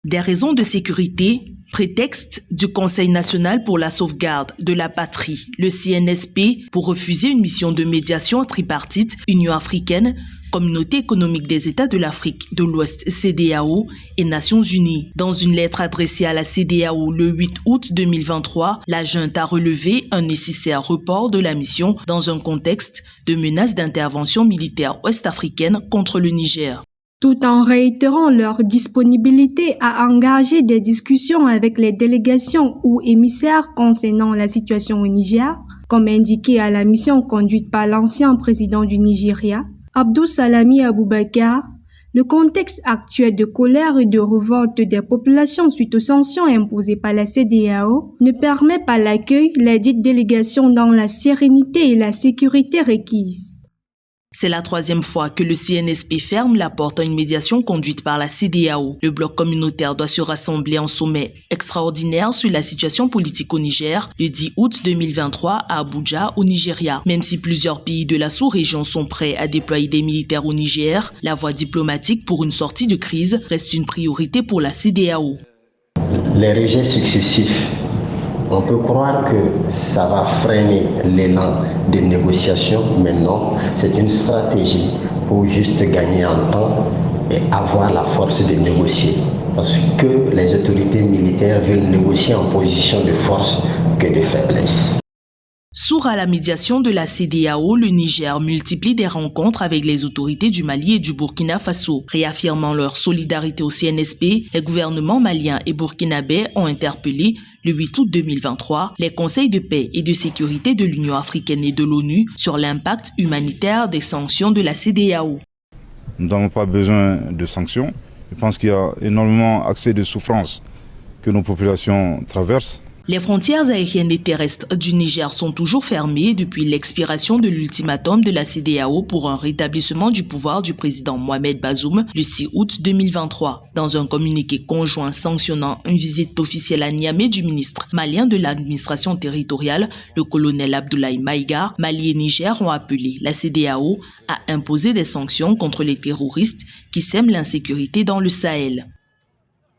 Des raisons de sécurité, prétexte du Conseil national pour la sauvegarde de la patrie, le CNSP, pour refuser une mission de médiation tripartite Union africaine, Communauté économique des États de l'Afrique de l'Ouest CEDEAO et Nations Unies. Dans une lettre adressée à la CEDEAO le 8 août 2023, la junte a relevé un nécessaire report de la mission dans un contexte de menace d'intervention militaire ouest-africaine contre le Niger. Tout en réitérant leur disponibilité à engager des discussions avec les délégations ou émissaires concernant la situation au Niger, comme indiqué à la mission conduite par l'ancien président du Nigeria, Abdou Salami Aboubakar, le contexte actuel de colère et de révolte des populations suite aux sanctions imposées par la CEDEAO ne permet pas l'accueil des dites délégations dans la sérénité et la sécurité requises. C'est la troisième fois que le CNSP ferme la porte à une médiation conduite par la CEDEAO. Le bloc communautaire doit se rassembler en sommet extraordinaire sur la situation politique au Niger le 10 août 2023 à Abuja, au Nigeria. Même si plusieurs pays de la sous-région sont prêts à déployer des militaires au Niger, la voie diplomatique pour une sortie de crise reste une priorité pour la CEDEAO. Les rejets successifs, on peut croire que ça va freiner l'élan de négociation, mais non, c'est une stratégie pour juste gagner en temps et avoir la force de négocier. Parce que les autorités militaires veulent négocier en position de force que de faiblesse. Sourd à la médiation de la CEDEAO, le Niger multiplie des rencontres avec les autorités du Mali et du Burkina Faso. Réaffirmant leur solidarité au CNSP, les gouvernements maliens et burkinabés ont interpellé, le 8 août 2023, les conseils de paix et de sécurité de l'Union africaine et de l'ONU sur l'impact humanitaire des sanctions de la CEDEAO. Nous n'avons pas besoin de sanctions. Je pense qu'il y a énormément accès de souffrance que nos populations traversent. Les frontières aériennes et terrestres du Niger sont toujours fermées depuis l'expiration de l'ultimatum de la CEDEAO pour un rétablissement du pouvoir du président Mohamed Bazoum le 6 août 2023. Dans un communiqué conjoint sanctionnant une visite officielle à Niamey du ministre malien de l'administration territoriale, le colonel Abdoulaye Maïga, Mali et Niger ont appelé la CEDEAO à imposer des sanctions contre les terroristes qui sèment l'insécurité dans le Sahel.